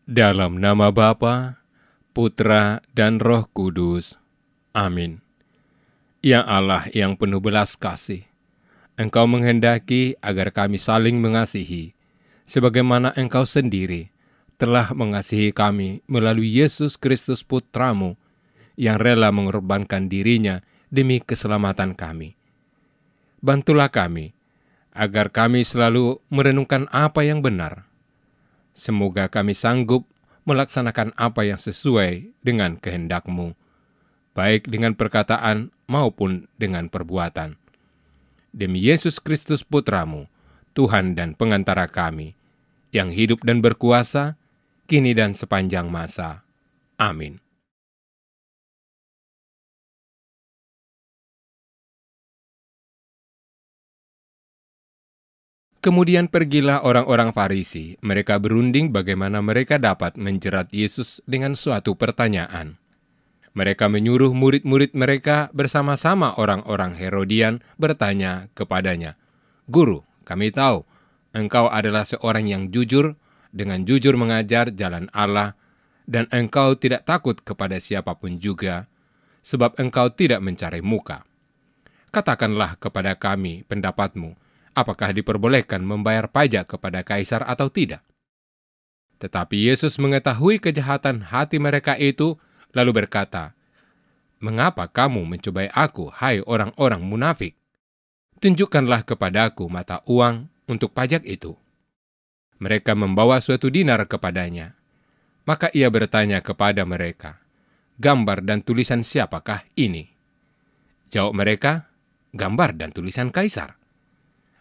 Dalam nama Bapa, Putra, dan Roh Kudus. Amin. Ya Allah yang penuh belas kasih, Engkau menghendaki agar kami saling mengasihi, sebagaimana Engkau sendiri telah mengasihi kami melalui Yesus Kristus Putramu, yang rela mengorbankan dirinya demi keselamatan kami. Bantulah kami, agar kami selalu merenungkan apa yang benar. Semoga kami sanggup melaksanakan apa yang sesuai dengan kehendak-Mu, baik dengan perkataan maupun dengan perbuatan. Demi Yesus Kristus Putramu, Tuhan dan pengantara kami, yang hidup dan berkuasa, kini dan sepanjang masa. Amin. Kemudian pergilah orang-orang Farisi. Mereka berunding bagaimana mereka dapat menjerat Yesus dengan suatu pertanyaan. Mereka menyuruh murid-murid mereka bersama-sama orang-orang Herodian bertanya kepadanya, "Guru, kami tahu engkau adalah seorang yang jujur, dengan jujur mengajar jalan Allah, dan engkau tidak takut kepada siapapun juga, sebab engkau tidak mencari muka. Katakanlah kepada kami pendapatmu, apakah diperbolehkan membayar pajak kepada kaisar atau tidak?" Tetapi Yesus mengetahui kejahatan hati mereka itu, lalu berkata, "Mengapa kamu mencobai aku, hai orang-orang munafik? Tunjukkanlah kepadaku mata uang untuk pajak itu." Mereka membawa suatu dinar kepadanya. Maka ia bertanya kepada mereka, "Gambar dan tulisan siapakah ini?" Jawab mereka, "Gambar dan tulisan kaisar."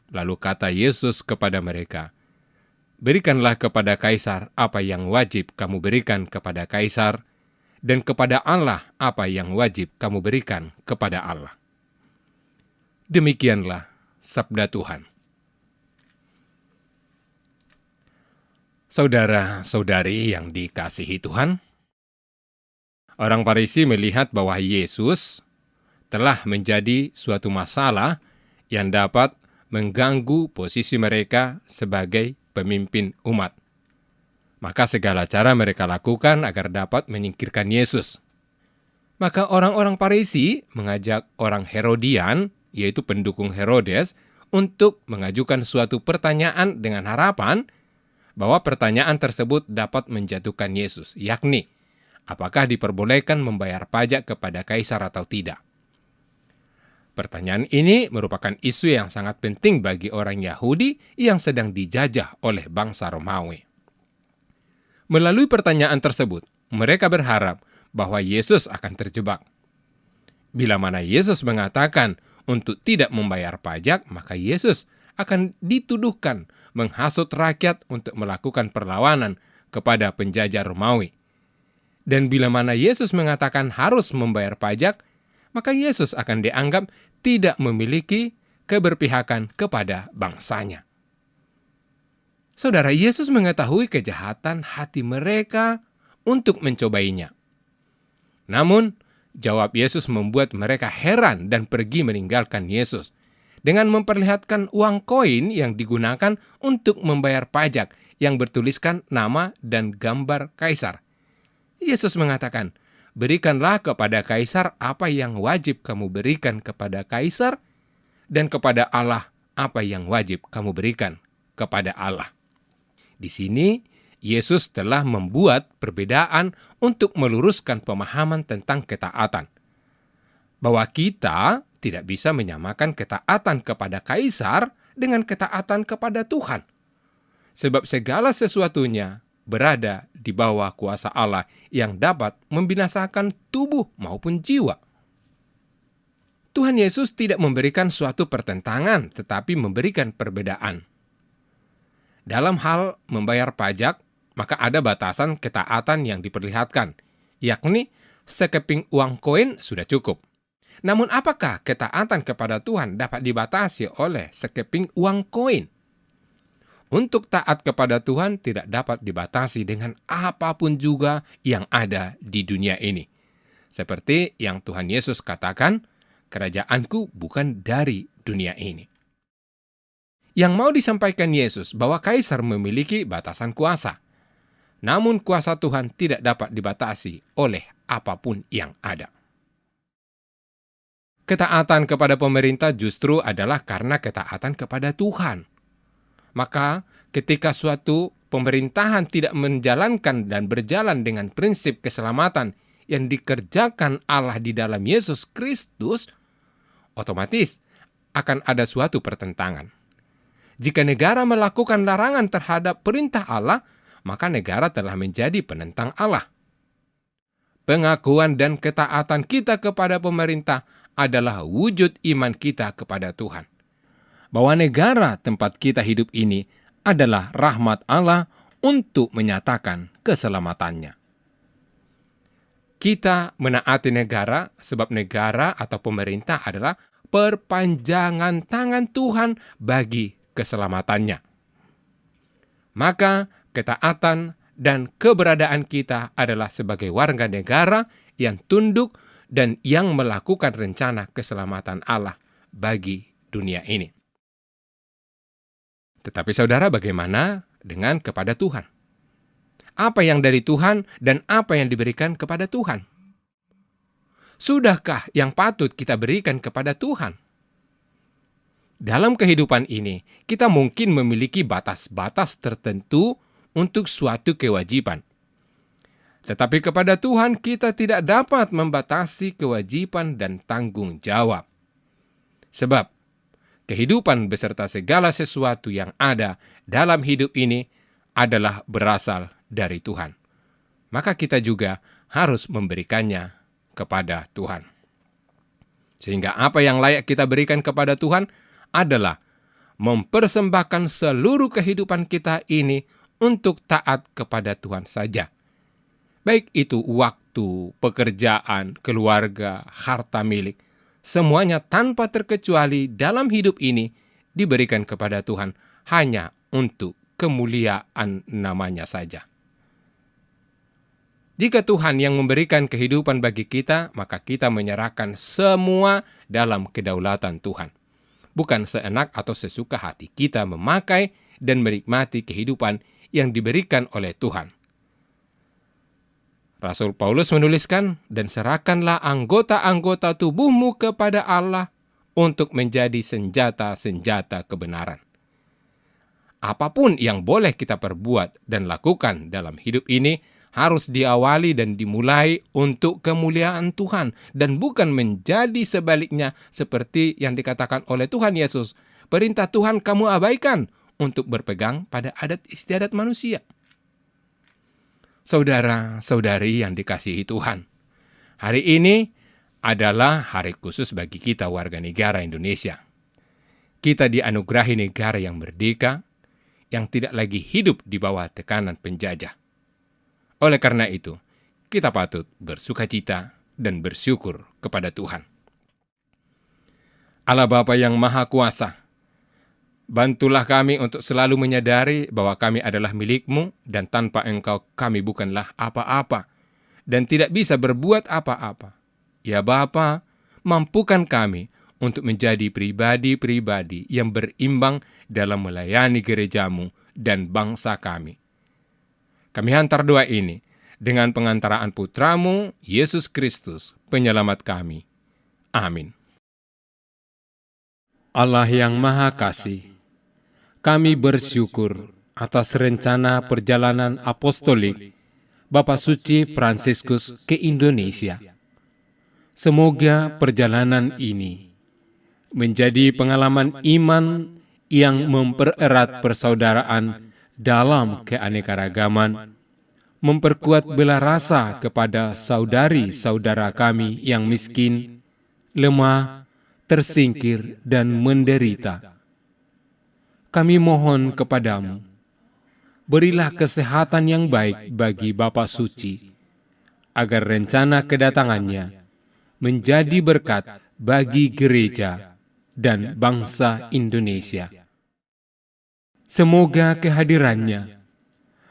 Lalu kata Yesus kepada mereka, "Berikanlah kepada kaisar apa yang wajib kamu berikan kepada kaisar, dan kepada Allah apa yang wajib kamu berikan kepada Allah." Demikianlah sabda Tuhan. Saudara-saudari yang dikasihi Tuhan, orang Farisi melihat bahwa Yesus telah menjadi suatu masalah yang dapat mengganggu posisi mereka sebagai pemimpin umat. Maka segala cara mereka lakukan agar dapat menyingkirkan Yesus. Maka orang-orang Farisi mengajak orang Herodian, yaitu pendukung Herodes, untuk mengajukan suatu pertanyaan dengan harapan bahwa pertanyaan tersebut dapat menjatuhkan Yesus, yakni, apakah diperbolehkan membayar pajak kepada kaisar atau tidak? Pertanyaan ini merupakan isu yang sangat penting bagi orang Yahudi yang sedang dijajah oleh bangsa Romawi. Melalui pertanyaan tersebut, mereka berharap bahwa Yesus akan terjebak. Bila mana Yesus mengatakan untuk tidak membayar pajak, maka Yesus akan dituduhkan menghasut rakyat untuk melakukan perlawanan kepada penjajah Romawi. Dan bila mana Yesus mengatakan harus membayar pajak, maka Yesus akan dianggap tidak memiliki keberpihakan kepada bangsanya. Saudara, Yesus mengetahui kejahatan hati mereka untuk mencobainya. Namun, jawab Yesus membuat mereka heran dan pergi meninggalkan Yesus dengan memperlihatkan uang koin yang digunakan untuk membayar pajak yang bertuliskan nama dan gambar kaisar. Yesus mengatakan, "Berikanlah kepada kaisar apa yang wajib kamu berikan kepada kaisar, dan kepada Allah apa yang wajib kamu berikan kepada Allah." Di sini, Yesus telah membuat perbedaan untuk meluruskan pemahaman tentang ketaatan. Bahwa kita tidak bisa menyamakan ketaatan kepada kaisar dengan ketaatan kepada Tuhan. Sebab segala sesuatunya berada di bawah kuasa Allah yang dapat membinasakan tubuh maupun jiwa. Tuhan Yesus tidak memberikan suatu pertentangan, tetapi memberikan perbedaan. Dalam hal membayar pajak, maka ada batasan ketaatan yang diperlihatkan, yakni sekeping uang koin sudah cukup. Namun apakah ketaatan kepada Tuhan dapat dibatasi oleh sekeping uang koin? Untuk taat kepada Tuhan tidak dapat dibatasi dengan apapun juga yang ada di dunia ini. Seperti yang Tuhan Yesus katakan, "Kerajaanku bukan dari dunia ini." Yang mau disampaikan Yesus bahwa kaisar memiliki batasan kuasa. Namun kuasa Tuhan tidak dapat dibatasi oleh apapun yang ada. Ketaatan kepada pemerintah justru adalah karena ketaatan kepada Tuhan. Maka ketika suatu pemerintahan tidak menjalankan dan berjalan dengan prinsip keselamatan yang dikerjakan Allah di dalam Yesus Kristus, otomatis akan ada suatu pertentangan. Jika negara melakukan larangan terhadap perintah Allah, maka negara telah menjadi penentang Allah. Pengakuan dan ketaatan kita kepada pemerintah adalah wujud iman kita kepada Tuhan. Bahwa negara tempat kita hidup ini adalah rahmat Allah untuk menyatakan keselamatannya. Kita menaati negara sebab negara atau pemerintah adalah perpanjangan tangan Tuhan bagi keselamatannya. Maka ketaatan dan keberadaan kita adalah sebagai warga negara yang tunduk dan yang melakukan rencana keselamatan Allah bagi dunia ini. Tetapi saudara, bagaimana dengan kepada Tuhan? Apa yang dari Tuhan dan apa yang diberikan kepada Tuhan? Sudahkah yang patut kita berikan kepada Tuhan? Dalam kehidupan ini, kita mungkin memiliki batas-batas tertentu untuk suatu kewajiban. Tetapi kepada Tuhan kita tidak dapat membatasi kewajiban dan tanggung jawab. Sebab kehidupan beserta segala sesuatu yang ada dalam hidup ini adalah berasal dari Tuhan. Maka kita juga harus memberikannya kepada Tuhan. Sehingga apa yang layak kita berikan kepada Tuhan adalah mempersembahkan seluruh kehidupan kita ini untuk taat kepada Tuhan saja. Baik itu waktu, pekerjaan, keluarga, harta milik, semuanya tanpa terkecuali dalam hidup ini diberikan kepada Tuhan hanya untuk kemuliaan namanya saja. Jika Tuhan yang memberikan kehidupan bagi kita, maka kita menyerahkan semua dalam kedaulatan Tuhan. Bukan seenak atau sesuka hati kita memakai dan menikmati kehidupan yang diberikan oleh Tuhan. Rasul Paulus menuliskan, dan serahkanlah anggota-anggota tubuhmu kepada Allah untuk menjadi senjata-senjata kebenaran. Apapun yang boleh kita perbuat dan lakukan dalam hidup ini harus diawali dan dimulai untuk kemuliaan Tuhan dan bukan menjadi sebaliknya seperti yang dikatakan oleh Tuhan Yesus. Perintah Tuhan kamu abaikan untuk berpegang pada adat istiadat manusia. Saudara-saudari yang dikasihi Tuhan, hari ini adalah hari khusus bagi kita warga negara Indonesia. Kita dianugerahi negara yang merdeka, yang tidak lagi hidup di bawah tekanan penjajah. Oleh karena itu, kita patut bersukacita dan bersyukur kepada Tuhan. Allah Bapa yang Maha Kuasa, bantulah kami untuk selalu menyadari bahwa kami adalah milik-Mu dan tanpa Engkau kami bukanlah apa-apa dan tidak bisa berbuat apa-apa. Ya Bapa, mampukan kami untuk menjadi pribadi-pribadi yang berimbang dalam melayani gereja-Mu dan bangsa kami. Kami hantar doa ini dengan pengantaraan Putra-Mu, Yesus Kristus, penyelamat kami. Amin. Allah yang Maha Kasih, kami bersyukur atas rencana perjalanan apostolik Bapak Suci Fransiskus ke Indonesia. Semoga perjalanan ini menjadi pengalaman iman yang mempererat persaudaraan dalam keanekaragaman, memperkuat bela rasa kepada saudari-saudara kami yang miskin, lemah, tersingkir, dan menderita. Kami mohon kepadamu, berilah kesehatan yang baik bagi Bapak Suci, agar rencana kedatangannya menjadi berkat bagi gereja dan bangsa Indonesia. Semoga kehadirannya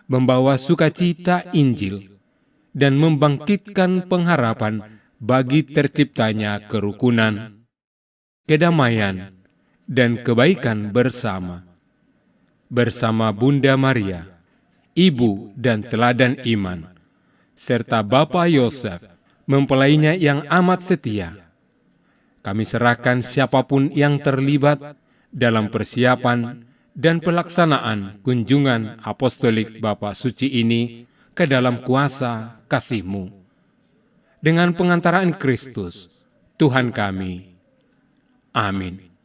membawa sukacita Injil dan membangkitkan pengharapan bagi terciptanya kerukunan, kedamaian, dan kebaikan bersama Bunda Maria, ibu dan teladan iman, serta Bapa Yosef, mempelainya yang amat setia. Kami serahkan siapapun yang terlibat dalam persiapan dan pelaksanaan kunjungan apostolik Bapa Suci ini ke dalam kuasa kasih-Mu. Dengan pengantaraan Kristus, Tuhan kami. Amin.